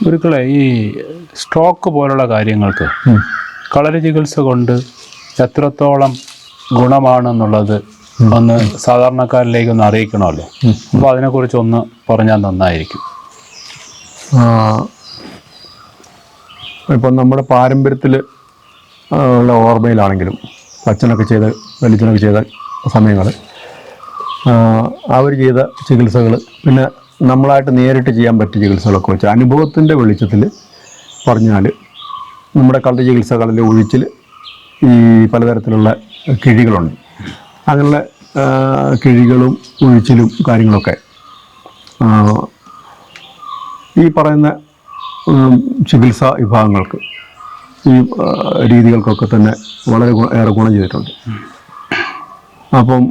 ഗുരുക്കളെ, ഈ സ്ട്രോക്ക് പോലുള്ള കാര്യങ്ങൾക്ക് കളരി ചികിത്സ കൊണ്ട് എത്രത്തോളം ഗുണമാണെന്നുള്ളത് ഒന്ന് സാധാരണക്കാരിലേക്കൊന്ന് അറിയിക്കണമല്ലോ. അപ്പോൾ അതിനെക്കുറിച്ചൊന്ന് പറഞ്ഞാൽ നന്നായിരിക്കും. ഇപ്പം നമ്മുടെ പാരമ്പര്യത്തിൽ ഉള്ള ഓർമ്മയിലാണെങ്കിലും അച്ഛനൊക്കെ ചെയ്ത വലിച്ചനൊക്കെ ചെയ്ത സമയങ്ങൾ അവർ ചെയ്ത ചികിത്സകൾ, പിന്നെ നമ്മളായിട്ട് നേരിട്ട് ചെയ്യാൻ പറ്റിയ ചികിത്സകളൊക്കെ വെച്ച് അനുഭവത്തിൻ്റെ വെളിച്ചത്തിൽ പറഞ്ഞാൽ നമ്മുടെ കളരി ചികിത്സകളിലെ ഒഴിച്ചിൽ ഈ പലതരത്തിലുള്ള കിഴികളുണ്ട്. അങ്ങനെയുള്ള കിഴികളും ഒഴിച്ചിലും കാര്യങ്ങളൊക്കെ ഈ പറയുന്ന ചികിത്സാ വിഭാഗങ്ങൾക്ക്, ഈ രീതികൾക്കൊക്കെ തന്നെ വളരെ ഏറെ ഗുണം ചെയ്തിട്ടുണ്ട്. അപ്പം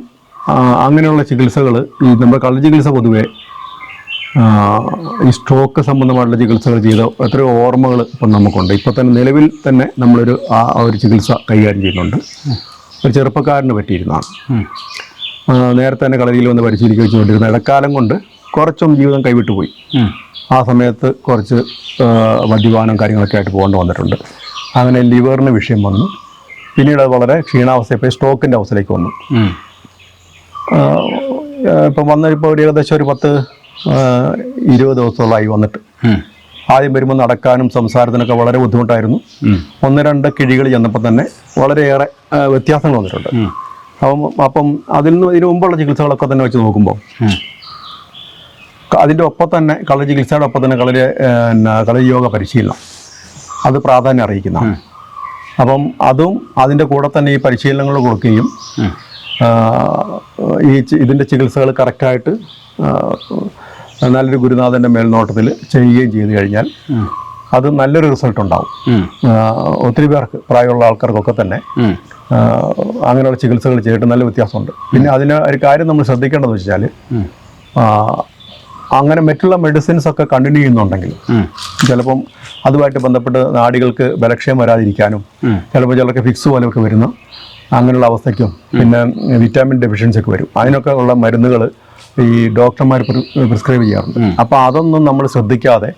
അങ്ങനെയുള്ള ചികിത്സകൾ, ഈ നമ്മുടെ കളരി ചികിത്സ പൊതുവെ ഈ സ്ട്രോക്ക് സംബന്ധമായിട്ടുള്ള ചികിത്സകൾ ചെയ്ത എത്രയോ ഓർമ്മകൾ ഇപ്പം നമുക്കുണ്ട്. ഇപ്പം തന്നെ നിലവിൽ തന്നെ നമ്മളൊരു ഒരു ചികിത്സ കൈകാര്യം ചെയ്യുന്നുണ്ട്. ഒരു ചെറുപ്പക്കാരന് പറ്റിയിരുന്നതാണ്. നേരത്തെ തന്നെ കളരിയിൽ വന്ന് പരിശീലിക്കുക വെച്ചുകൊണ്ടിരുന്ന ഇടക്കാലം കൊണ്ട് കുറച്ചും ജീവിതം കൈവിട്ടു പോയി. ആ സമയത്ത് കുറച്ച് മദ്യപാനം കാര്യങ്ങളൊക്കെ ആയിട്ട് പോകേണ്ടി വന്നിട്ടുണ്ട്. അങ്ങനെ ലിവറിന് വിഷയം വന്നു. പിന്നീട് അത് വളരെ ക്ഷീണാവസ്ഥയിൽ സ്ട്രോക്കിൻ്റെ അവസ്ഥയിലേക്ക് വന്നു. ഇപ്പം വന്നിപ്പോൾ ഒരു ഏകദേശം ഒരു 10-20 ദിവസത്തോളമായി വന്നിട്ട്. ആദ്യം വരുമ്പോൾ നടക്കാനും സംസാരത്തിനൊക്കെ വളരെ ബുദ്ധിമുട്ടായിരുന്നു. 1-2 കിഴികൾ ചെന്നപ്പോൾ തന്നെ വളരെയേറെ വ്യത്യാസങ്ങൾ വന്നിട്ടുണ്ട്. അപ്പം ഇതിനു മുമ്പുള്ള ചികിത്സകളൊക്കെ തന്നെ വെച്ച് നോക്കുമ്പോൾ അതിൻ്റെ ഒപ്പം തന്നെ കളരി ചികിത്സയുടെ ഒപ്പം തന്നെ കളരി യോഗ പരിശീലനം അത് പ്രാധാന്യം അറിയിക്കുന്നതാണ്. അപ്പം അതും അതിൻ്റെ കൂടെ തന്നെ ഈ പരിശീലനങ്ങൾ കൊടുക്കുകയും ഇതിൻ്റെ ചികിത്സകൾ കറക്റ്റായിട്ട് നല്ലൊരു ഗുരുനാഥൻ്റെ മേൽനോട്ടത്തിൽ ചെയ്യുകയും ചെയ്തു കഴിഞ്ഞാൽ അത് നല്ലൊരു റിസൾട്ട് ഉണ്ടാവും. ഒത്തിരി പേർക്ക്, പ്രായമുള്ള ആൾക്കാർക്കൊക്കെ തന്നെ അങ്ങനെയുള്ള ചികിത്സകൾ ചെയ്തിട്ട് നല്ല വ്യത്യാസമുണ്ട്. പിന്നെ അതിന് ഒരു കാര്യം നമ്മൾ ശ്രദ്ധിക്കേണ്ടതെന്ന് വെച്ചാൽ, അങ്ങനെ മറ്റുള്ള മെഡിസിൻസ് ഒക്കെ കണ്ടിന്യൂ ചെയ്യുന്നുണ്ടെങ്കിൽ ചിലപ്പം അതുമായിട്ട് ബന്ധപ്പെട്ട് നാഡികൾക്ക് ബലക്ഷയം വരാതിരിക്കാനും, ചിലപ്പോൾ ചിലർക്ക് ഫിക്സ് പോലെയൊക്കെ വരുന്ന അങ്ങനെയുള്ള അവസ്ഥയ്ക്കും, പിന്നെ വിറ്റാമിൻ ഡെഫിഷ്യൻസി ഒക്കെ വരും. അതിനൊക്കെ ഉള്ള മരുന്നുകൾ ഈ ഡോക്ടർമാർ പ്രിസ്ക്രൈബ് ചെയ്യാറുണ്ട്. അപ്പോൾ അതൊന്നും നമ്മൾ ശ്രദ്ധിക്കാതെ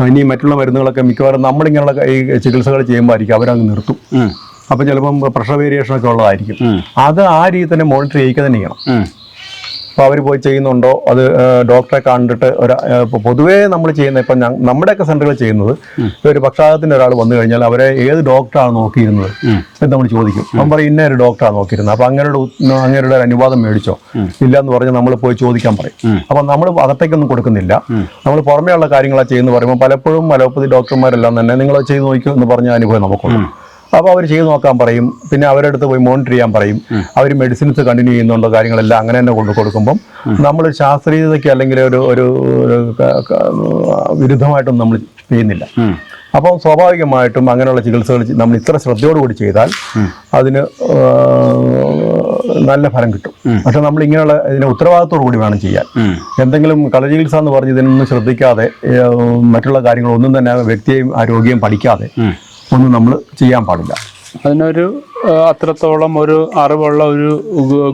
ഇനി മറ്റുള്ള മരുന്നുകളൊക്കെ മിക്കവാറും നമ്മളിങ്ങനെയുള്ള ഈ ചികിത്സകൾ ചെയ്യുമ്പോൾ ആയിരിക്കും അവരങ്ങ് നിർത്തും. അപ്പോൾ ചിലപ്പം പ്രഷർ വേരിയേഷനൊക്കെ ഉള്ളതായിരിക്കും. അത് ആ രീതി തന്നെ മോണിറ്റർ ചെയ്യിക്കുക തന്നെ ചെയ്യണം. അപ്പോൾ അവർ പോയി ചെയ്യുന്നുണ്ടോ, അത് ഡോക്ടറെ കണ്ടിട്ട് പൊതുവേ നമ്മൾ ചെയ്യുന്ന ഇപ്പം നമ്മുടെയൊക്കെ സെൻ്ററുകൾ ചെയ്യുന്നത്, ഒരു പക്ഷാഘാതത്തിൻ്റെ ഒരാൾ വന്നു കഴിഞ്ഞാൽ അവരെ ഏത് ഡോക്ടറാണ് നോക്കിയിരുന്നത് എന്ന് നമ്മൾ ചോദിക്കും. അപ്പം പറയും ഇന്ന ഒരു ഡോക്ടറാണ് നോക്കിയിരുന്നത്. അപ്പോൾ അങ്ങനെയുള്ള ഒരു അനുവാദം മേടിച്ചോ ഇല്ല എന്ന് പറഞ്ഞാൽ നമ്മൾ പോയി ചോദിക്കാൻ പറയും. അപ്പം നമ്മൾ അകത്തേക്കൊന്നും കൊടുക്കുന്നില്ല, നമ്മൾ പുറമേയുള്ള കാര്യങ്ങളാണ് ചെയ്യുന്നു പറയുമ്പോൾ പലപ്പോഴും അലോപ്പതി ഡോക്ടർമാരെല്ലാം തന്നെ നിങ്ങൾ ചെയ്ത് നോക്കൂ എന്ന് പറഞ്ഞ അനുഭവം നമുക്കുള്ളൂ. അപ്പോൾ അവർ ചെയ്ത് നോക്കാൻ പറയും. പിന്നെ അവരുടെ അടുത്ത് പോയി മോണിറ്റർ ചെയ്യാൻ പറയും. അവർ മെഡിസിൻസ് കണ്ടിന്യൂ ചെയ്യുന്നുണ്ടോ കാര്യങ്ങളെല്ലാം അങ്ങനെ തന്നെ കൊടുക്കുമ്പം നമ്മൾ ശാസ്ത്രീയതയ്ക്ക് അല്ലെങ്കിൽ ഒരു വിരുദ്ധമായിട്ടൊന്നും നമ്മൾ ചെയ്യുന്നില്ല. അപ്പം സ്വാഭാവികമായിട്ടും അങ്ങനെയുള്ള ചികിത്സകൾ നമ്മൾ ഇത്ര ശ്രദ്ധയോടുകൂടി ചെയ്താൽ അതിന് നല്ല ഫലം കിട്ടും. പക്ഷെ നമ്മൾ ഇങ്ങനെയുള്ള ഇതിനെ ഉത്തരവാദിത്തോടു കൂടി വേണം ചെയ്യാൻ. എന്തെങ്കിലും കളരി ചികിത്സ എന്ന് പറഞ്ഞ് ഇതിനൊന്നും ശ്രദ്ധിക്കാതെ മറ്റുള്ള കാര്യങ്ങളൊന്നും തന്നെ വ്യക്തിയെയും ആരോഗ്യം പഠിക്കാതെ ഒന്നും നമ്മൾ ചെയ്യാൻ പാടില്ല. അതിനൊരു അത്രത്തോളം ഒരു അറിവുള്ള ഒരു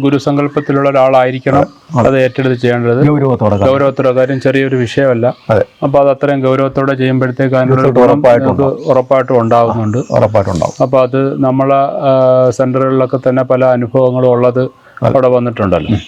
ഗുരുസങ്കല്പത്തിലുള്ള ഒരാളായിരിക്കണം അത് ഏറ്റെടുത്ത് ചെയ്യേണ്ടത്. ഗൗരവത്തോടെ, കാര്യം ചെറിയൊരു വിഷയമല്ല. അപ്പോൾ അത് അത്രയും ഗൗരവത്തോടെ ചെയ്യുമ്പോഴത്തേക്ക് അതിനുള്ള ഉറപ്പായിട്ടും ഉണ്ടാകുന്നുണ്ട്. അപ്പോൾ അത് നമ്മളെ സെന്ററുകളിലൊക്കെ തന്നെ പല അനുഭവങ്ങളും ഉള്ളത് അവിടെ വന്നിട്ടുണ്ടല്ലോ.